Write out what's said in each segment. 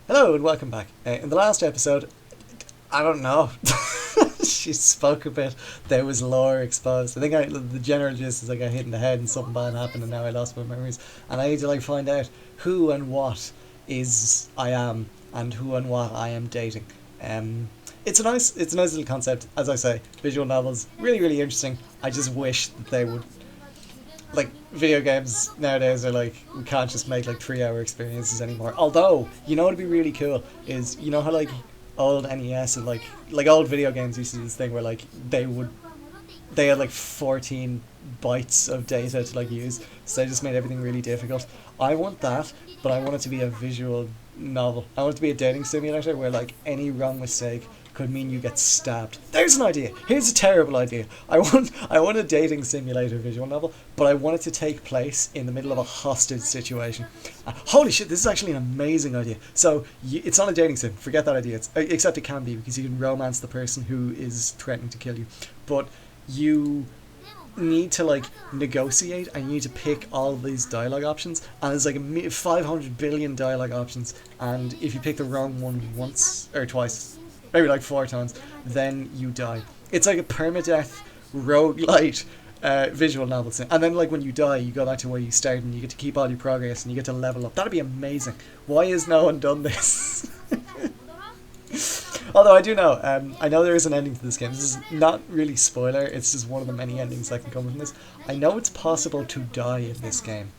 Hello and welcome back. In the last episode, I don't know, she spoke a bit. There was lore exposed. I think the general gist is I got hit in the head and something bad happened and now I lost my memories. And I need to find out who and what is I am and who and what I am dating. It's a nice little concept. As I say, visual novels really interesting. I just wish that they would video games nowadays are we can't just make 3 hour experiences anymore. Although, what'd be really cool is how old NES and old video games used to do this thing where they had 14 bytes of data to use, so they just made everything really difficult. I want that, but I want it to be a visual novel. I want it to be a dating simulator where any wrong mistake could mean you get stabbed. There's an idea. Here's a terrible idea. I want a dating simulator visual novel, but I want it to take place in the middle of a hostage situation. Holy shit, this is actually an amazing idea. So it's not a dating sim. Forget that idea. Except it can be, because you can romance the person who is threatening to kill you. But you need to negotiate, and you need to pick all of these dialogue options, and there's 500 billion dialogue options, and if you pick the wrong one once or twice, maybe 4 times, then you die. It's like a permadeath roguelite visual novel thing. And then when you die, you go back to where you started and you get to keep all your progress and you get to level up. That'd be amazing. Why has no one done this? Although I do know, I know there is an ending to this game. This is not really spoiler, it's just one of the many endings that can come from this. I know it's possible to die in this game.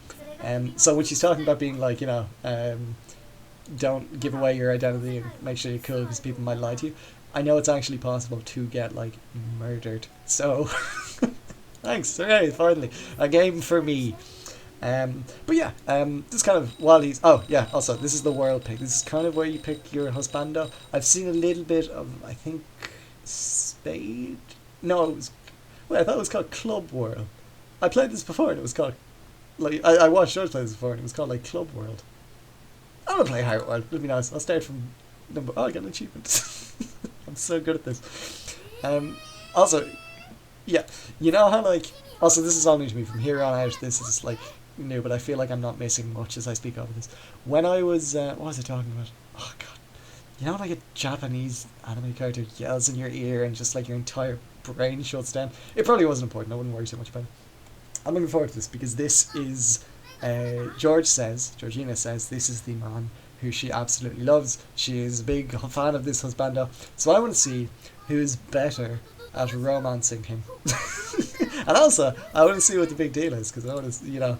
So when she's talking about being don't give away your identity and make sure you're cool because people might lie to you, I know it's actually possible to get murdered. So thanks. Hooray, finally a game for me. But yeah, this kind of while he's also this is the world pick. This is kind of where you pick your husbando. I've seen a little bit of, I think, Spade. No, I thought it was called Club World. I played this before and it was called I watched others play this before and it was called Club World. I'm gonna play Heart World. It'll be nice. I'll start from number. Oh, I got an achievement. I'm so good at this. Also, yeah, how also this is all new to me from here on out. This is new, but I feel like I'm not missing much as I speak over this. When I was, what was I talking about? Oh god, a Japanese anime character yells in your ear and just your entire brain shuts down. It probably wasn't important. I wouldn't worry too much about it. I'm looking forward to this because this is. Georgina says this is the man who she absolutely loves. She is a big fan of this husbando. So I want to see who's better at romancing him. And also, I want to see what the big deal is, because I want to,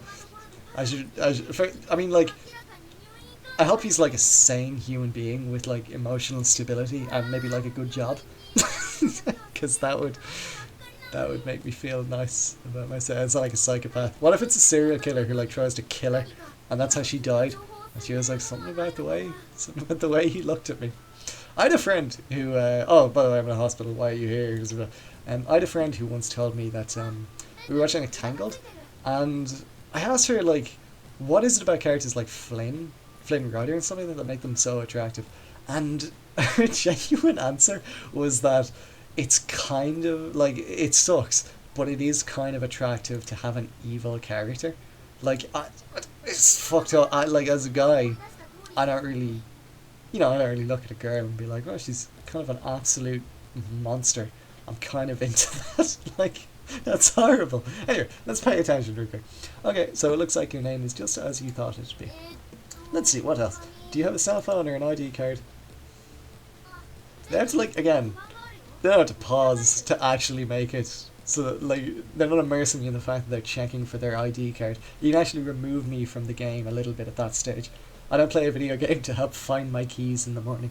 I hope he's a sane human being with emotional stability and maybe a good job. Because that would make me feel nice about myself. It's not like a psychopath. What if it's a serial killer who tries to kill her, and that's how she died? And she was something about the way he looked at me. I had a friend who. Oh, by the way, I'm in a hospital. Why are you here? I had a friend who once told me that we were watching Tangled, and I asked her what is it about characters like Flynn Rider, and something that make them so attractive, and her genuine answer was that. It's kind of it sucks, but it is kind of attractive to have an evil character. It's fucked up. As a guy, I don't really look at a girl and be oh, she's kind of an absolute monster. I'm kind of into that. That's horrible. Anyway, let's pay attention real quick. Okay, so it looks like your name is just as you thought it to be. Let's see, what else? Do you have a cell phone or an ID card? They have to again. They don't have to pause to actually make it so that they're not immersing you in the fact that they're checking for their ID card. You can actually remove me from the game a little bit at that stage. I don't play a video game to help find my keys in the morning.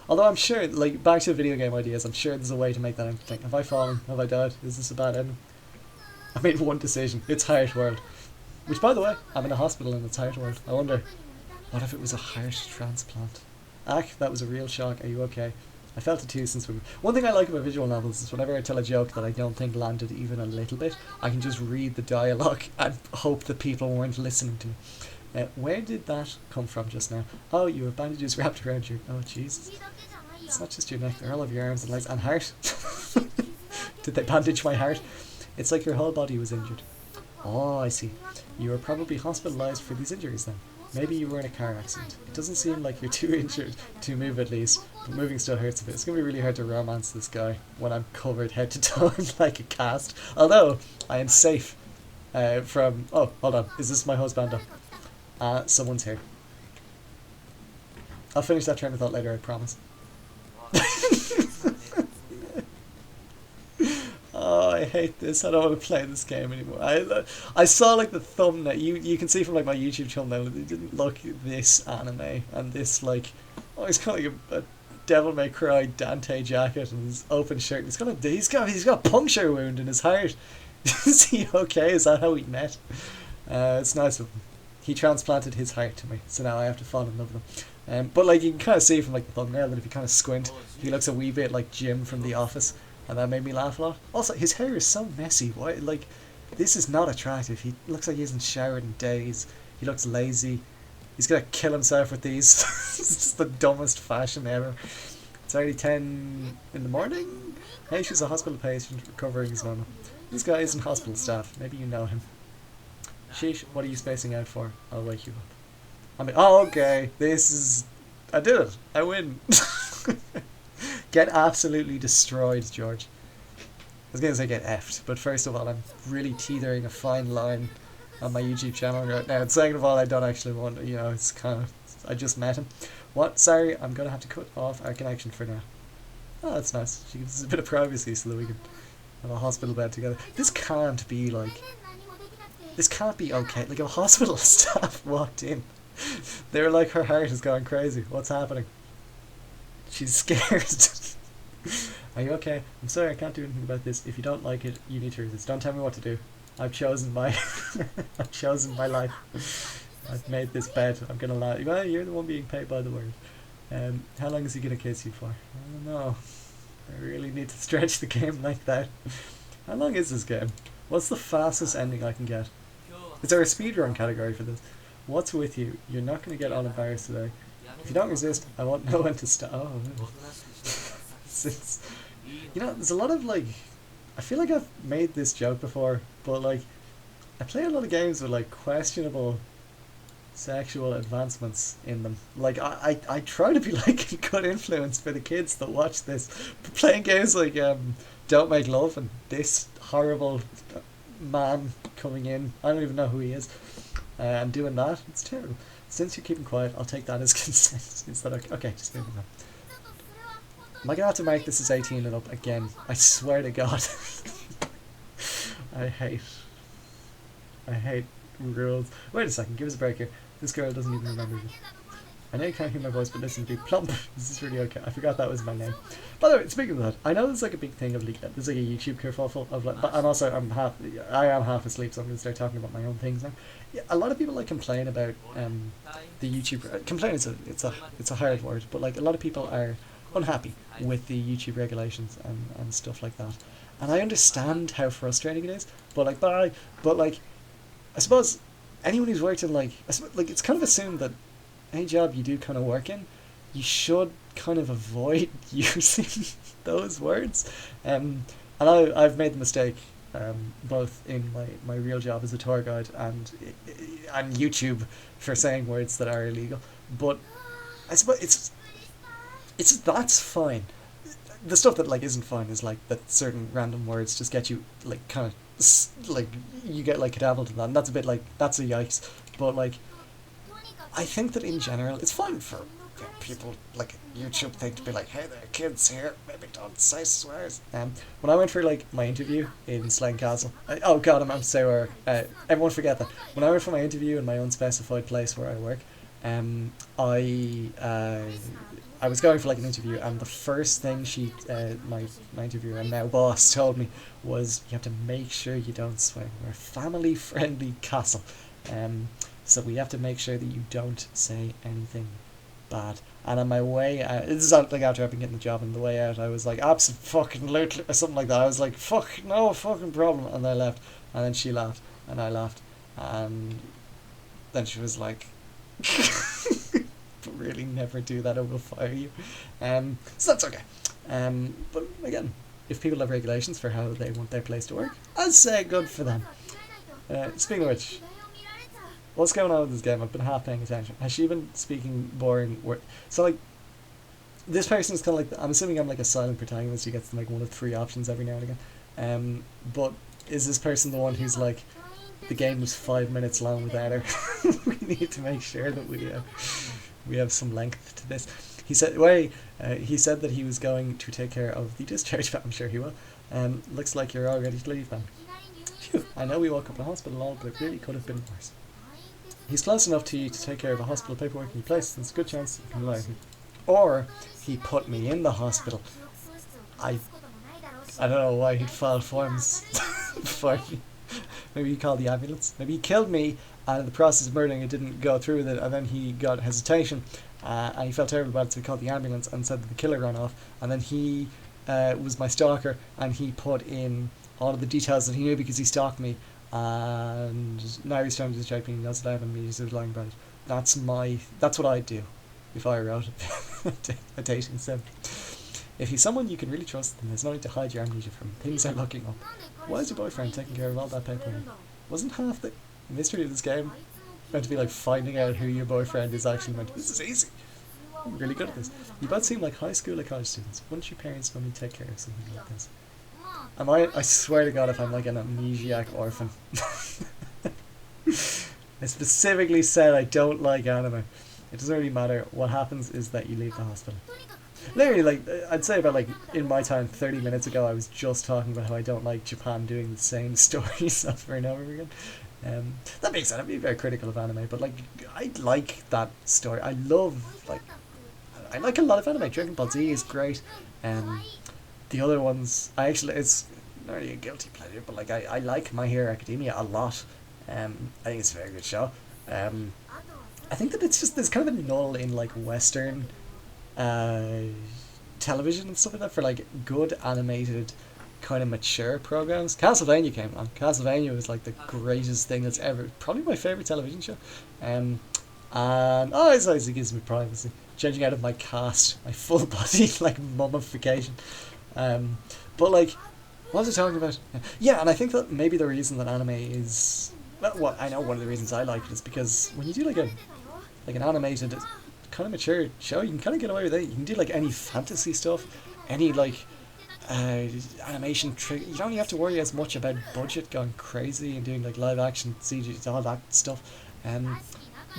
Although I'm sure, back to video game ideas, I'm sure there's a way to make that interesting. Have I fallen? Have I died? Is this a bad ending? I made one decision. It's Heart World. Which, by the way, I'm in a hospital and it's Heart World. I wonder, what if it was a heart transplant? That was a real shock. Are you okay? I felt it too since one thing I like about visual novels is whenever I tell a joke that I don't think landed even a little bit, I can just read the dialogue and hope that people weren't listening to me. Where did that come from just now? Oh, you have bandages wrapped around your... Oh, Jesus. It's not just your neck, they're all of your arms and legs and heart. Did they bandage my heart? It's your whole body was injured. Oh, I see. You were probably hospitalised for these injuries then. Maybe you were in a car accident. It doesn't seem like you're too injured to move at least, but moving still hurts a bit. It's going to be really hard to romance this guy when I'm covered head to toe in like a cast. Although, I am safe from... Oh, hold on. Is this my husbando? Someone's here. I'll finish that train of thought later, I promise. Oh, I hate this. I don't want to play this game anymore. I saw like the thumbnail. You can see from like my YouTube thumbnail, it didn't look this anime and this like, oh, he's got like a Devil May Cry Dante jacket and his open shirt. He's got a puncture wound in his heart. Is he okay? Is that how we met? It's nice of him. He transplanted his heart to me, so now I have to fall in love with him. But like you can kind of see from like the thumbnail that if you kind of squint, he looks a wee bit like Jim from The Office. And that made me laugh a lot. Also, his hair is so messy. Why? Like, this is not attractive. He looks like he hasn't showered in days. He looks lazy. He's gonna kill himself with these. It's just the dumbest fashion ever. It's already 10 in the morning. Hey, she's a hospital patient recovering his normal. This guy isn't hospital staff. Maybe you know him. Sheesh, what are you spacing out for? I'll wake you up. Oh, okay. This is... I did it. I win. Get absolutely destroyed, George. I was going to say get effed, but first of all, I'm really teetering a fine line on my YouTube channel right now. And second of all, I don't actually want, it's kind of, I just met him. What? Sorry, I'm going to have to cut off our connection for now. Oh, that's nice. She gives us a bit of privacy so that we can have a hospital bed together. This can't be okay. Like, if a hospital staff walked in, they're like, her heart is going crazy. What's happening? She's scared. Are you okay? I'm sorry, I can't do anything about this. If you don't like it, you need to resist. Don't tell me what to do. I've chosen my I've chosen my life. I've made this bed. I'm gonna lie. Well, you're the one being paid by the word. How long is he gonna kiss you for? I don't know. I really need to stretch the game like that. How long is this game? What's the fastest ending I can get? Is there a speedrun category for this? What's with you? You're not gonna get unembarrassed today. If you don't resist, I won't know when to stop. Oh, since, there's a lot of like, I feel like I've made this joke before, but like, I play a lot of games with like questionable sexual advancements in them. Like, I try to be like a good influence for the kids that watch this. But playing games like Don't Make Love and this horrible man coming in, I don't even know who he is, and doing that, it's terrible. Since you're keeping quiet, I'll take that as consent. Is that okay? Okay, just moving on. Am I going to have to make this as 18 and up again? I swear to God. I hate rules. Wait a second, give us a break here. This girl doesn't even remember me. I know you can't hear my voice, but listen to me. Plump. This is really okay. I forgot that was my name. By the way, speaking of that, I know there's like a big thing of like, there's like a YouTube kerfuffle of like, but I am half asleep, so I'm going to start talking about my own things now. Yeah, a lot of people like complain about the YouTube. Complain is it's a hard word, but like a lot of people are unhappy with the YouTube regulations and stuff like that. And I understand how frustrating it is, but like I suppose anyone who's worked in like it's kind of assumed that any job you do kind of work in, you should kind of avoid using those words. And I've made the mistake, both in my real job as a tour guide and YouTube, for saying words that are illegal. But I suppose that's fine. The stuff that like isn't fine is like that certain random words just get you like kind of like you get like cadavered to that, and that's a bit like that's a yikes. But like I think that in general it's fine for people like a YouTube thing to be like, hey there kids here, maybe don't say swears. When I went for like my interview in Slane Castle, oh god, I'm so where everyone forget that. When I went for my interview in my unspecified place where I work, I was going for like an interview, and the first thing my interviewer and now boss told me was, you have to make sure you don't swear. We're a family friendly castle, so we have to make sure that you don't say anything bad. And on my way out, this is like after I've been getting the job, and the way out I was like, absolutely, or something like that. I was like, fuck, no fucking problem. And I left, and then she laughed and I laughed, and then she was like, but really never do that or we'll fire you. So that's okay. But again, if people have regulations for how they want their place to work, I'd say good for them. Speaking of which, What's going on with this game? I've been half paying attention. Has she been speaking boring words? So like, this person is kind of like, I'm assuming I'm like a silent protagonist who gets like one of three options every now and again. But is this person the one who's like, the game was 5 minutes long without her? We need to make sure that we have some length to this. He said that he was going to take care of the discharge, but I'm sure he will. Looks like you're all ready to leave, man. Phew, I know we woke up in a hospital and all, but it really could have been worse. He's close enough to you to take care of the hospital paperwork in your place. There's a good chance you can lie. Or he put me in the hospital. I don't know why he'd file forms for me. Maybe he called the ambulance. Maybe he killed me, and in the process of murdering it didn't go through with it, and then he got hesitation, and he felt terrible about it, so he called the ambulance and said that the killer ran off, and then he was my stalker, and he put in all of the details that he knew because he stalked me, and now he's trying to distract me, and he knows that I haven't been lying about it. That's what I'd do if I wrote a dating sim. If he's someone you can really trust, then there's no need to hide your amnesia from him. Things are looking up. Why is your boyfriend taking care of all that paperwork? Wasn't half the mystery of this game meant to be like finding out who your boyfriend is actually meant to be? This is easy. I'm really good at this. You both seem like high school or college students. Wouldn't your parents normally take care of something like this? I swear to God if I'm like an amnesiac orphan. I specifically said I don't like anime. It doesn't really matter. What happens is that you leave the hospital. Literally, like, I'd say about, like, in my time, 30 minutes ago, I was just talking about how I don't like Japan doing the same stories over and over again. That being said, I'd be very critical of anime, but, like, I like that story. I like a lot of anime. Dragon Ball Z is great. The other ones, it's not really a guilty pleasure, but, like, I like My Hero Academia a lot. I think it's a very good show. I think that it's just, there's kind of a null in, like, Western television and stuff like that for like good animated kind of mature programs. Castlevania came along. Castlevania was like the greatest thing that's ever, probably my favorite television show. And it gives me privacy. Changing out of my cast, my full body like mummification. But like, what was I talking about? Yeah, and I think that maybe the reason that anime is, well, I know one of the reasons I like it is because when you do like an animated kind of mature show, you can kind of get away with it. You can do like any fantasy stuff, any like animation trick. You don't even have to worry as much about budget going crazy and doing like live action CG, all that stuff.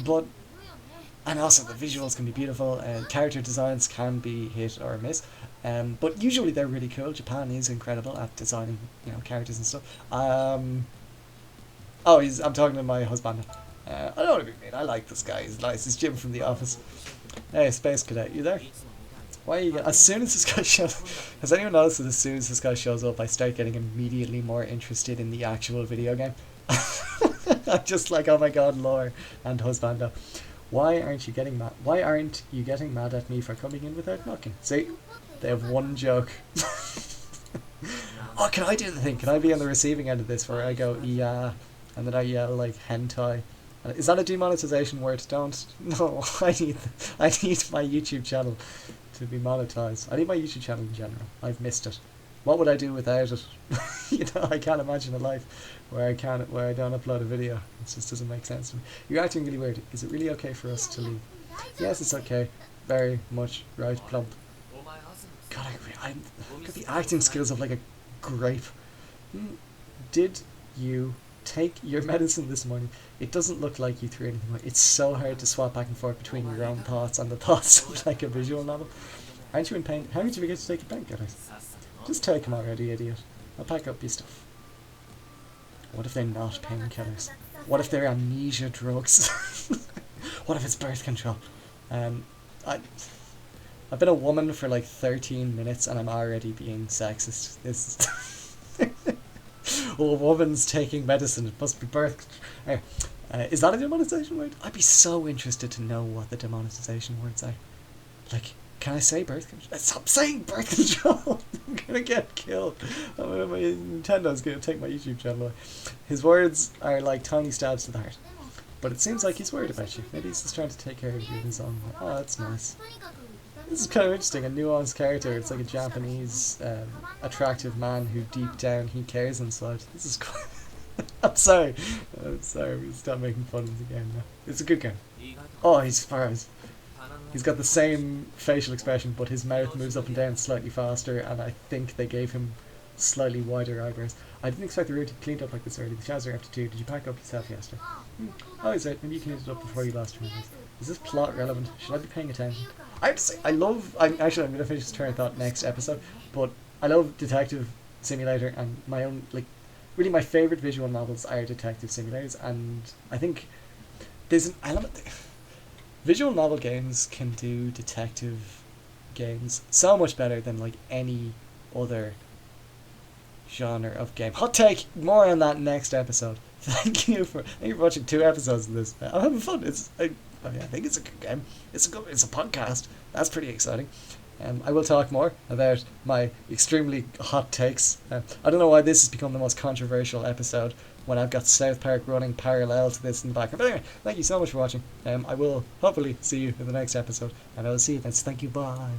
But and also the visuals can be beautiful. Character designs can be hit or miss. But usually they're really cool. Japan is incredible at designing, characters and stuff. I'm talking to my husband. I don't want to be mean. I like this guy. He's nice. It's Jim from The Office. Hey, Space Cadet, you there? Why are you? As soon as this guy shows, has anyone noticed that as soon as this guy shows up, I start getting immediately more interested in the actual video game? I'm just like, oh my god, lore and Husbandoo. Why aren't you getting mad? Why aren't you getting mad at me for coming in without knocking? See, they have one joke. Oh, can I do the thing? Can I be on the receiving end of this where I go yeah, and then I yell like hentai? Is that a demonetization word? Don't. No, I need my YouTube channel to be monetized. I need my YouTube channel in general. I've missed it. What would I do without it? I can't imagine a life where I don't upload a video. It just doesn't make sense to me. You're acting really weird. Is it really okay for us to leave? Yes, it's okay. Very much right, plump. God, I've got the acting skills of like a grape. Did you take your medicine this morning? It doesn't look like you threw anything away. It's so hard to swap back and forth between your own thoughts and the thoughts of like a visual novel. Aren't you in pain? How did you forget to take your painkillers? Just take them already, idiot. I'll pack up your stuff. What if they're not painkillers? What if they're amnesia drugs? What if it's birth control? I've been a woman for like 13 minutes and I'm already being sexist. This is well, a woman's taking medicine, it must be birth control. Is that a demonetization word? I'd be so interested to know what the demonetization words are. Like, can I say birth control? Stop saying birth control! I'm gonna get killed. My Nintendo's gonna take my YouTube channel away. His words are like tiny stabs to the heart. But it seems like he's worried about you. Maybe he's just trying to take care of you in his own way. Oh, that's nice. This is kind of interesting, a nuanced character. It's like a Japanese attractive man who deep down he cares inside. This is cool. I'm sorry. I'm sorry. We stop making fun of the game now. It's a good game. Oh, he's froze. He's got the same facial expression, but his mouth moves up and down slightly faster, and I think they gave him slightly wider eyebrows. I didn't expect the room to be cleaned up like this early. The showers are empty too. Did you pack up yourself yesterday? Oh, is it? Maybe you cleaned it up before you lost your memories. Is this plot relevant? Should I be paying attention? I have to say, I'm going to finish this train of thought next episode, but I love Detective Simulator, and my own, like, really my favourite visual novels are Detective Simulators, and I think there's an element. Visual novel games can do detective games so much better than like any other genre of game. Hot take. More on that next episode. Thank you for watching 2 episodes of this. I'm having fun. I think it's a good game. It's a podcast. That's pretty exciting. I will talk more about my extremely hot takes. I don't know why this has become the most controversial episode when I've got South Park running parallel to this in the background. But anyway, thank you so much for watching. I will hopefully see you in the next episode, and I will see you then. Thank you. Bye.